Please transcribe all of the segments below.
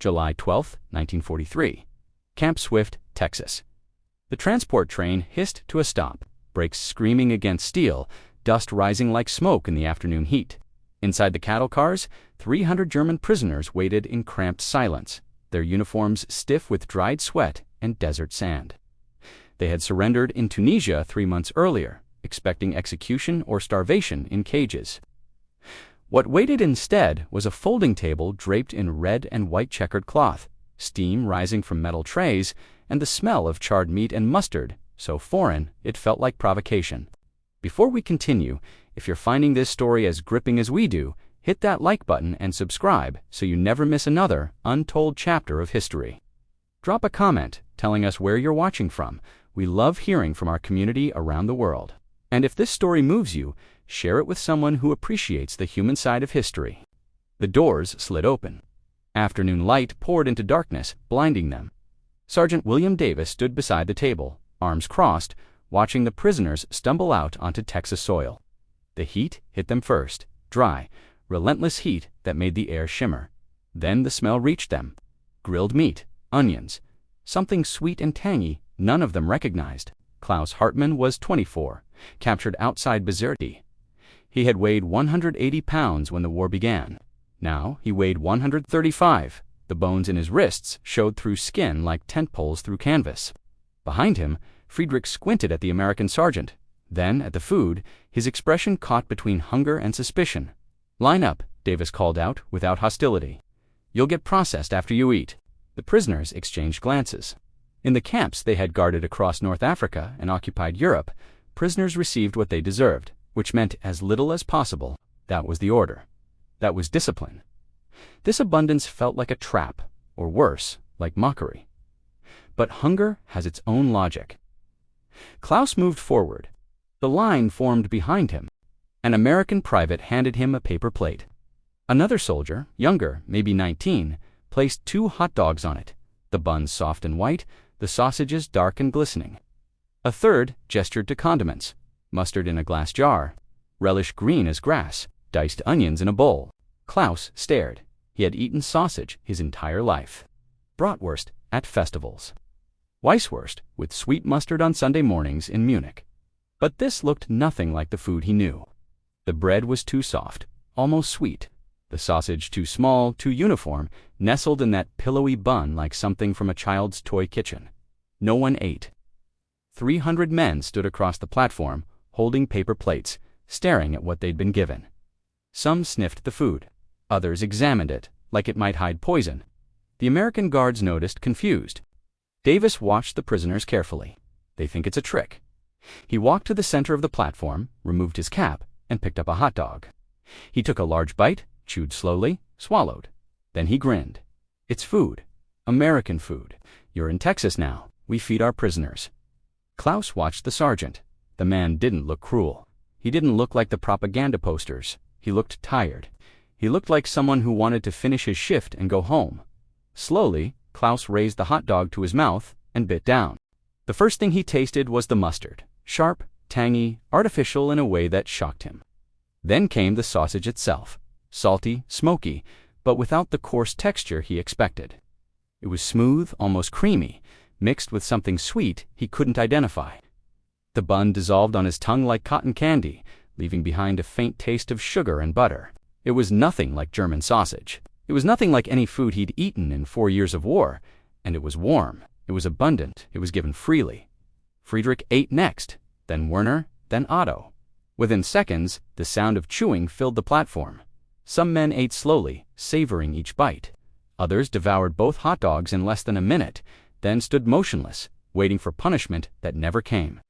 July 12, 1943. Camp Swift, Texas. The transport train hissed to a stop, brakes screaming against steel, dust rising like smoke in the afternoon heat. Inside the cattle cars, 300 German prisoners waited in cramped silence, their uniforms stiff with dried sweat and desert sand. They had surrendered in Tunisia 3 months earlier, expecting execution or starvation in cages. What waited instead was a folding table draped in red and white checkered cloth, steam rising from metal trays, and the smell of charred meat and mustard, so foreign it felt like provocation. Before we continue, if you're finding this story as gripping as we do, hit that like button and subscribe so you never miss another untold chapter of history. Drop a comment telling us where you're watching from. We love hearing from our community around the world. And if this story moves you, share it with someone who appreciates the human side of history. The doors slid open. Afternoon light poured into darkness, blinding them. Sergeant William Davis stood beside the table, arms crossed, watching the prisoners stumble out onto Texas soil. The heat hit them first, dry, relentless heat that made the air shimmer. Then the smell reached them. Grilled meat, onions, something sweet and tangy none of them recognized. Klaus Hartmann was 24, captured outside Bizerte. He had weighed 180 pounds when the war began. Now he weighed 135. The bones in his wrists showed through skin like tent poles through canvas. Behind him, Friedrich squinted at the American sergeant. Then, at the food, his expression caught between hunger and suspicion. "Line up," Davis called out, without hostility. "You'll get processed after you eat." The prisoners exchanged glances. In the camps they had guarded across North Africa and occupied Europe, prisoners received what they deserved, which meant as little as possible. That was the order. That was discipline. This abundance felt like a trap, or worse, like mockery. But hunger has its own logic. Klaus moved forward. The line formed behind him. An American private handed him a paper plate. Another soldier, younger, maybe 19, placed 2 hot dogs on it, the buns soft and white, the sausages dark and glistening. A third gestured to condiments, mustard in a glass jar, relish green as grass, diced onions in a bowl. Klaus stared. He had eaten sausage his entire life. Bratwurst at festivals. Weisswurst with sweet mustard on Sunday mornings in Munich. But this looked nothing like the food he knew. The bread was too soft, almost sweet. The sausage too small, too uniform, nestled in that pillowy bun like something from a child's toy kitchen. No one ate. 300 men stood across the platform, holding paper plates, staring at what they'd been given. Some sniffed the food. Others examined it, like it might hide poison. The American guards noticed, confused. Davis watched the prisoners carefully. They think it's a trick. He walked to the center of the platform, removed his cap, and picked up a hot dog. He took a large bite, chewed slowly, swallowed. Then he grinned. "It's food. American food. You're in Texas now. We feed our prisoners." Klaus watched the sergeant. The man didn't look cruel. He didn't look like the propaganda posters. He looked tired. He looked like someone who wanted to finish his shift and go home. Slowly, Klaus raised the hot dog to his mouth and bit down. The first thing he tasted was the mustard, sharp, tangy, artificial in a way that shocked him. Then came the sausage itself, salty, smoky, but without the coarse texture he expected. It was smooth, almost creamy, mixed with something sweet he couldn't identify. The bun dissolved on his tongue like cotton candy, leaving behind a faint taste of sugar and butter. It was nothing like German sausage. It was nothing like any food he'd eaten in 4 years of war, and it was warm. It was abundant. It was given freely. Friedrich ate next, then Werner, then Otto. Within seconds, the sound of chewing filled the platform. Some men ate slowly, savoring each bite. Others devoured both hot dogs in less than a minute, then stood motionless, waiting for punishment that never came.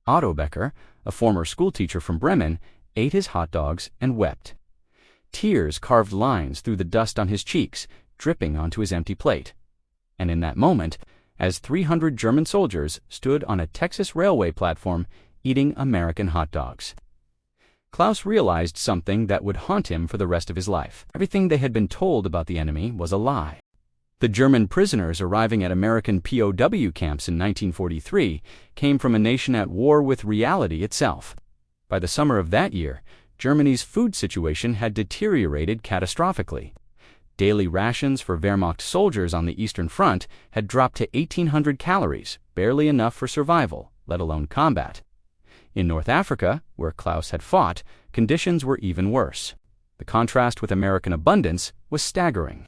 Otto Becker, a former schoolteacher from Bremen, ate his hot dogs and wept. Tears carved lines through the dust on his cheeks, dripping onto his empty plate. And in that moment, as 300 German soldiers stood on a Texas railway platform eating American hot dogs, Klaus realized something that would haunt him for the rest of his life. Everything they had been told about the enemy was a lie. The German prisoners arriving at American POW camps in 1943 came from a nation at war with reality itself. By the summer of that year, Germany's food situation had deteriorated catastrophically. Daily rations for Wehrmacht soldiers on the Eastern Front had dropped to 1,800 calories, barely enough for survival, let alone combat. In North Africa, where Klaus had fought, conditions were even worse. The contrast with American abundance was staggering.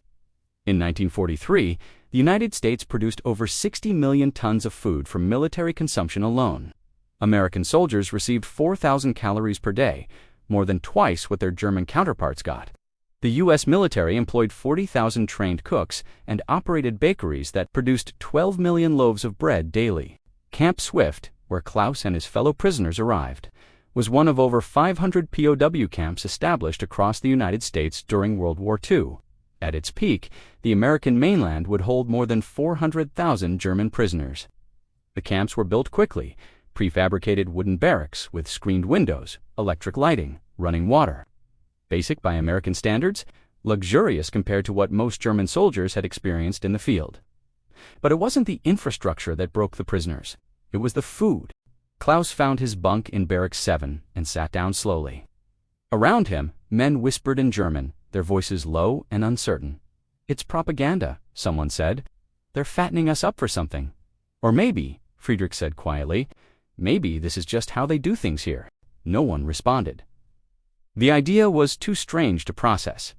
In 1943, the United States produced over 60 million tons of food for military consumption alone. American soldiers received 4,000 calories per day, more than twice what their German counterparts got. The U.S. military employed 40,000 trained cooks and operated bakeries that produced 12 million loaves of bread daily. Camp Swift, where Klaus and his fellow prisoners arrived, was one of over 500 POW camps established across the United States during World War II. At its peak, the American mainland would hold more than 400,000 German prisoners. The camps were built quickly, prefabricated wooden barracks with screened windows, electric lighting, running water. Basic by American standards, luxurious compared to what most German soldiers had experienced in the field. But it wasn't the infrastructure that broke the prisoners. It was the food. Klaus found his bunk in Barrack 7 and sat down slowly. Around him, men whispered in German, their voices low and uncertain. "It's propaganda," someone said. "They're fattening us up for something." "Or maybe," Friedrich said quietly, "maybe this is just how they do things here." No one responded. The idea was too strange to process.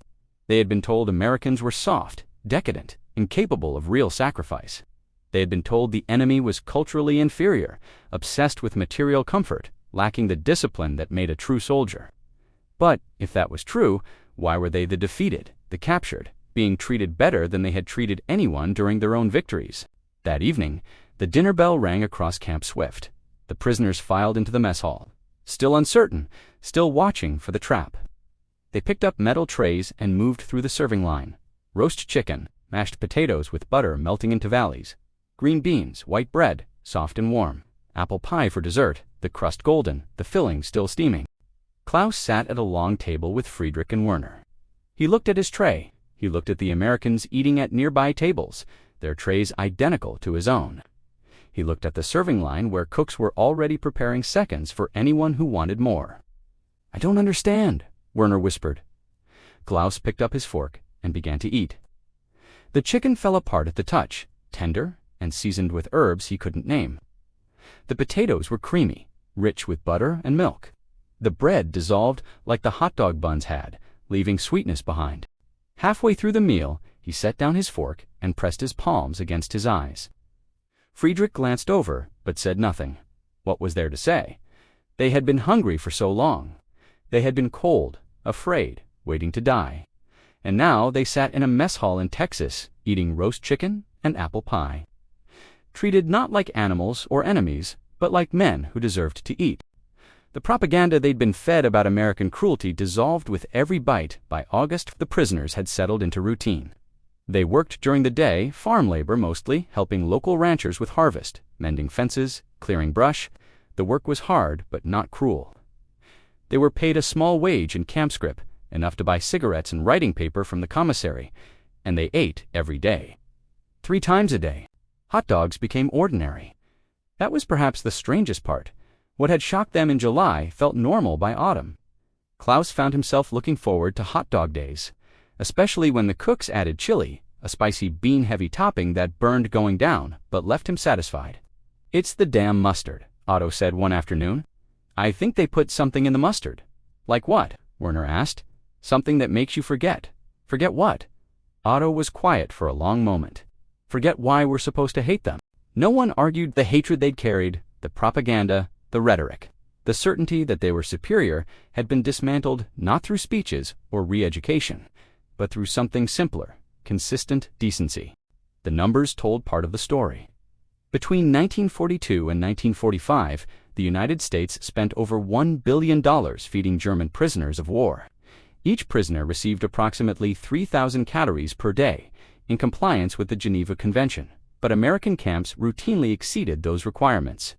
They had been told Americans were soft, decadent, incapable of real sacrifice. They had been told the enemy was culturally inferior, obsessed with material comfort, lacking the discipline that made a true soldier. But, if that was true, why were they the defeated, the captured, being treated better than they had treated anyone during their own victories? That evening, the dinner bell rang across Camp Swift. The prisoners filed into the mess hall, still uncertain, still watching for the trap. They picked up metal trays and moved through the serving line. Roast chicken, mashed potatoes with butter melting into valleys, green beans, white bread, soft and warm, apple pie for dessert, the crust golden, the filling still steaming. Klaus sat at a long table with Friedrich and Werner. He looked at his tray. He looked at the Americans eating at nearby tables, their trays identical to his own. He looked at the serving line where cooks were already preparing seconds for anyone who wanted more. "I don't understand," Werner whispered. Klaus picked up his fork and began to eat. The chicken fell apart at the touch, tender and seasoned with herbs he couldn't name. The potatoes were creamy, rich with butter and milk. The bread dissolved like the hot dog buns had, leaving sweetness behind. Halfway through the meal, he set down his fork and pressed his palms against his eyes. Friedrich glanced over, but said nothing. What was there to say? They had been hungry for so long. They had been cold, afraid, waiting to die. And now they sat in a mess hall in Texas, eating roast chicken and apple pie. Treated not like animals or enemies, but like men who deserved to eat. The propaganda they'd been fed about American cruelty dissolved with every bite. By August, the prisoners had settled into routine. They worked during the day, farm labor mostly, helping local ranchers with harvest, mending fences, clearing brush. The work was hard, but not cruel. They were paid a small wage in camp scrip, enough to buy cigarettes and writing paper from the commissary, and they ate every day. 3 times a day. Hot dogs became ordinary. That was perhaps the strangest part. What had shocked them in July felt normal by autumn. Klaus found himself looking forward to hot dog days, especially when the cooks added chili, a spicy bean-heavy topping that burned going down, but left him satisfied. "It's the damn mustard," Otto said one afternoon. "I think they put something in the mustard." "Like what?" Werner asked. "Something that makes you forget." "Forget what?" Otto was quiet for a long moment. "Forget why we're supposed to hate them." No one argued the hatred they'd carried, the propaganda, the rhetoric. The certainty that they were superior had been dismantled not through speeches or re-education, but through something simpler, consistent decency. The numbers told part of the story. Between 1942 and 1945, the United States spent over $1 billion feeding German prisoners of war. Each prisoner received approximately 3,000 calories per day, in compliance with the Geneva Convention, but American camps routinely exceeded those requirements.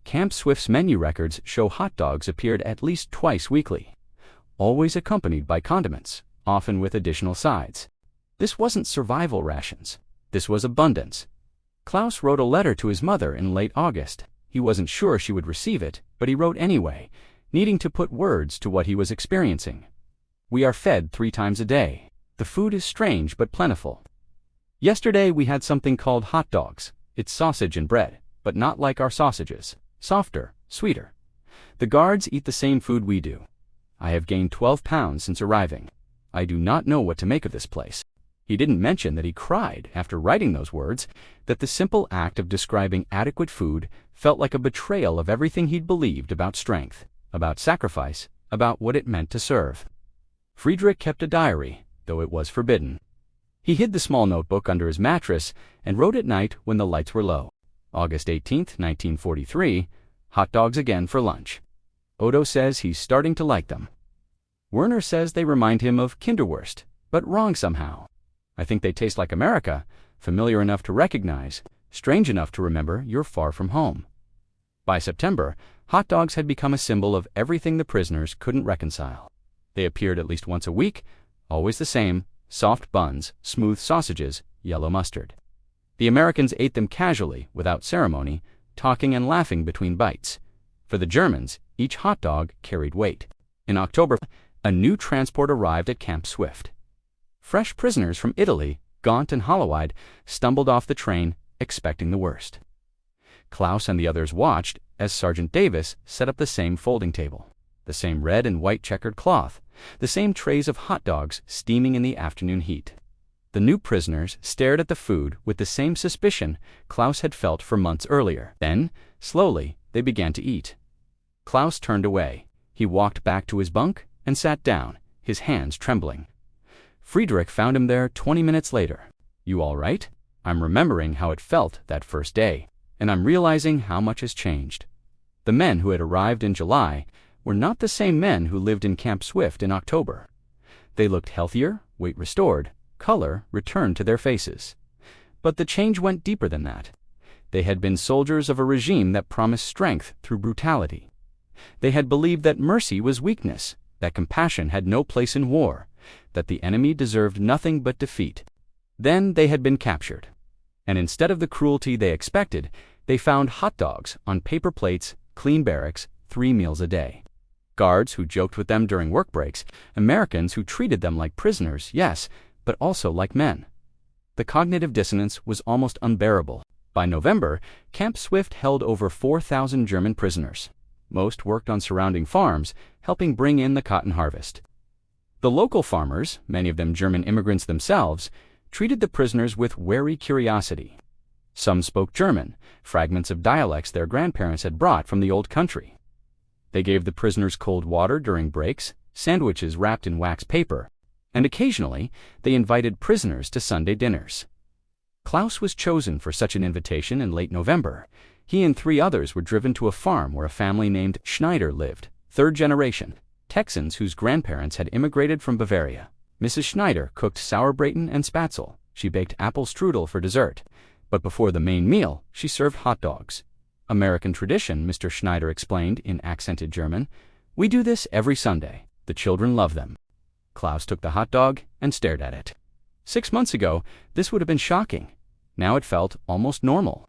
Camp Swift's menu records show hot dogs appeared at least twice weekly, always accompanied by condiments, often with additional sides. This wasn't survival rations. This was abundance. Klaus wrote a letter to his mother in late August. He wasn't sure she would receive it, but he wrote anyway, needing to put words to what he was experiencing. "We are fed 3 times a day. The food is strange but plentiful. Yesterday we had something called hot dogs. It's sausage and bread, but not like our sausages. Softer, sweeter. The guards eat the same food we do. I have gained 12 pounds since arriving. I do not know what to make of this place. He didn't mention that he cried after writing those words, that the simple act of describing adequate food felt like a betrayal of everything he'd believed about strength, about sacrifice, about what it meant to serve. Friedrich kept a diary, though it was forbidden. He hid the small notebook under his mattress and wrote at night when the lights were low. August 18, 1943, hot dogs again for lunch. Odo says he's starting to like them. Werner says they remind him of Kinderwurst, but wrong somehow. I think they taste like America, familiar enough to recognize, strange enough to remember you're far from home. By September, hot dogs had become a symbol of everything the prisoners couldn't reconcile. They appeared at least once a week, always the same: soft buns, smooth sausages, yellow mustard. The Americans ate them casually, without ceremony, talking and laughing between bites. For the Germans, each hot dog carried weight. In October, a new transport arrived at Camp Swift. Fresh prisoners from Italy, gaunt and hollow-eyed, stumbled off the train, expecting the worst. Klaus and the others watched as Sergeant Davis set up the same folding table, the same red and white checkered cloth, the same trays of hot dogs steaming in the afternoon heat. The new prisoners stared at the food with the same suspicion Klaus had felt for months earlier. Then, slowly, they began to eat. Klaus turned away. He walked back to his bunk and sat down, his hands trembling. Friedrich found him there 20 minutes later. "You all right?" "I'm remembering how it felt that first day, and I'm realizing how much has changed." The men who had arrived in July were not the same men who lived in Camp Swift in October. They looked healthier, weight restored, color returned to their faces. But the change went deeper than that. They had been soldiers of a regime that promised strength through brutality. They had believed that mercy was weakness, that compassion had no place in war, that the enemy deserved nothing but defeat. Then they had been captured. And instead of the cruelty they expected, they found hot dogs on paper plates, clean barracks, 3 meals a day. Guards who joked with them during work breaks, Americans who treated them like prisoners, yes, but also like men. The cognitive dissonance was almost unbearable. By November, Camp Swift held over 4,000 German prisoners. Most worked on surrounding farms, helping bring in the cotton harvest. The local farmers, many of them German immigrants themselves, treated the prisoners with wary curiosity. Some spoke German, fragments of dialects their grandparents had brought from the old country. They gave the prisoners cold water during breaks, sandwiches wrapped in wax paper, and occasionally they invited prisoners to Sunday dinners. Klaus was chosen for such an invitation in late November. He and 3 others were driven to a farm where a family named Schneider lived, 3rd generation, Texans whose grandparents had immigrated from Bavaria. Mrs. Schneider cooked Sauerbraten and Spätzle. She baked apple strudel for dessert. But before the main meal, she served hot dogs. "American tradition," Mr. Schneider explained in accented German. "We do this every Sunday. The children love them." Klaus took the hot dog and stared at it. 6 months ago, this would have been shocking. Now it felt almost normal.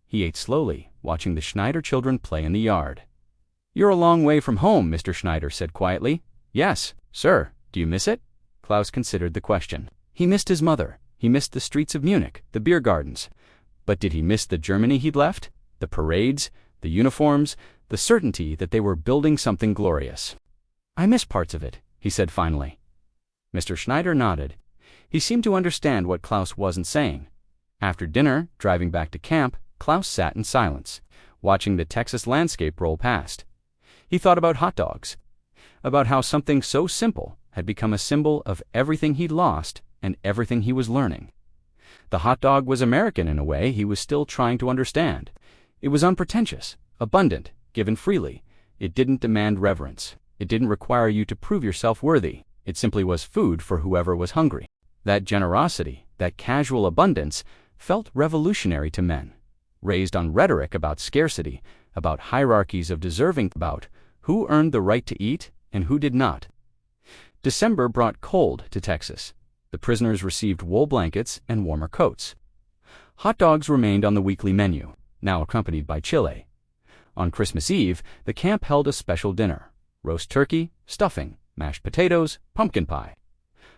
He ate slowly, watching the Schneider children play in the yard. "You're a long way from home," Mr. Schneider said quietly. "Yes, sir. Do you miss it?" Klaus considered the question. He missed his mother. He missed the streets of Munich, the beer gardens. But did he miss the Germany he'd left? The parades, the uniforms, the certainty that they were building something glorious. "I miss parts of it," he said finally. Mr. Schneider nodded. He seemed to understand what Klaus wasn't saying. After dinner, driving back to camp, Klaus sat in silence, watching the Texas landscape roll past. He thought about hot dogs, about how something so simple had become a symbol of everything he'd lost and everything he was learning. The hot dog was American in a way he was still trying to understand. It was unpretentious, abundant, given freely. It didn't demand reverence. It didn't require you to prove yourself worthy. It simply was food for whoever was hungry. That generosity, that casual abundance, felt revolutionary to men, raised on rhetoric about scarcity, about hierarchies of deserving, about who earned the right to eat and who did not. December brought cold to Texas. The prisoners received wool blankets and warmer coats. Hot dogs remained on the weekly menu, now accompanied by chile. On Christmas Eve, the camp held a special dinner: roast turkey, stuffing, mashed potatoes, pumpkin pie.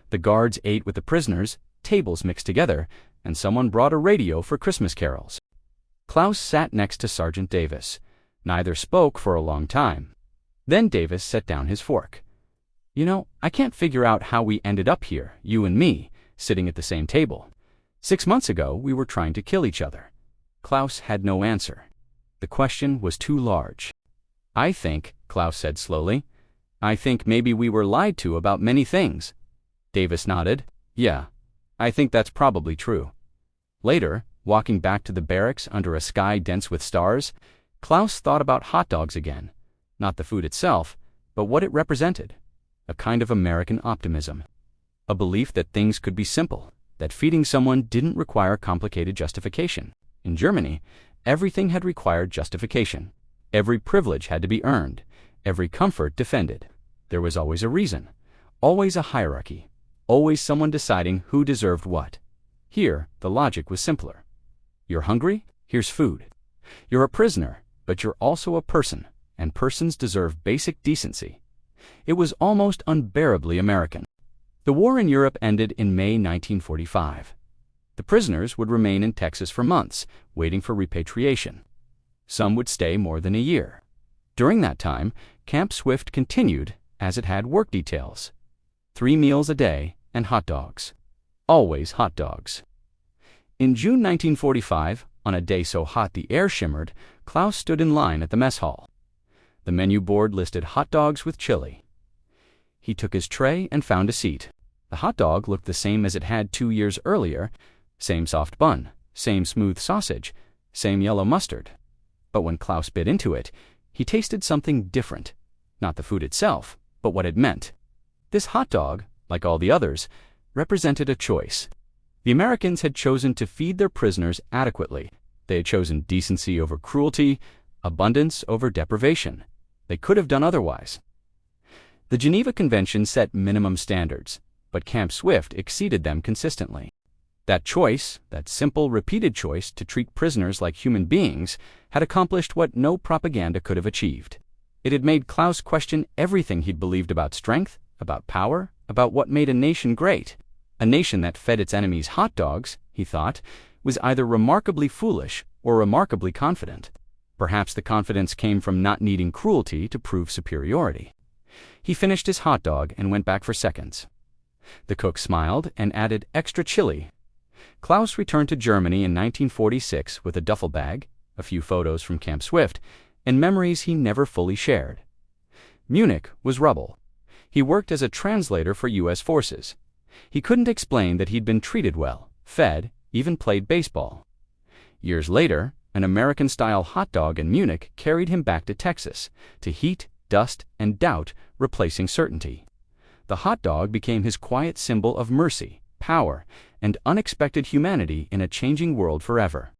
The guards ate with the prisoners, tables mixed together, and someone brought a radio for Christmas carols. Klaus sat next to Sergeant Davis. Neither spoke for a long time. Then Davis set down his fork. "You know, I can't figure out how we ended up here, you and me, sitting at the same table. 6 months ago, we were trying to kill each other." Klaus had no answer. The question was too large. "I think," Klaus said slowly, "I think maybe we were lied to about many things." Davis nodded. "Yeah, I think that's probably true." Later, walking back to the barracks under a sky dense with stars, Klaus thought about hot dogs again. Not the food itself, but what it represented. A kind of American optimism. A belief that things could be simple, that feeding someone didn't require complicated justification. In Germany, everything had required justification. Every privilege had to be earned, every comfort defended. There was always a reason, always a hierarchy, always someone deciding who deserved what. Here, the logic was simpler. You're hungry? Here's food. You're a prisoner, but you're also a person, and persons deserve basic decency. It was almost unbearably American. The war in Europe ended in May 1945. The prisoners would remain in Texas for months, waiting for repatriation. Some would stay more than a year. During that time, Camp Swift continued as it had work details. 3 meals a day and hot dogs. Always hot dogs. In June 1945, on a day so hot the air shimmered, Klaus stood in line at the mess hall. The menu board listed hot dogs with chili. He took his tray and found a seat. The hot dog looked the same as it had 2 years earlier. Same soft bun, same smooth sausage, same yellow mustard. But when Klaus bit into it, he tasted something different. Not the food itself, but what it meant. This hot dog, like all the others, represented a choice. The Americans had chosen to feed their prisoners adequately. They had chosen decency over cruelty, abundance over deprivation. They could have done otherwise. The Geneva Convention set minimum standards, but Camp Swift exceeded them consistently. That choice, that simple, repeated choice to treat prisoners like human beings, had accomplished what no propaganda could have achieved. It had made Klaus question everything he'd believed about strength, about power, about what made a nation great. A nation that fed its enemies hot dogs, he thought, was either remarkably foolish or remarkably confident. Perhaps the confidence came from not needing cruelty to prove superiority. He finished his hot dog and went back for seconds. The cook smiled and added extra chili. Klaus returned to Germany in 1946 with a duffel bag, a few photos from Camp Swift, and memories he never fully shared. Munich was rubble. He worked as a translator for U.S. forces. He couldn't explain that he'd been treated well, fed, even played baseball. Years later, an American-style hot dog in Munich carried him back to Texas, to heat, dust, and doubt replacing certainty. The hot dog became his quiet symbol of mercy, power, and unexpected humanity in a changing world forever.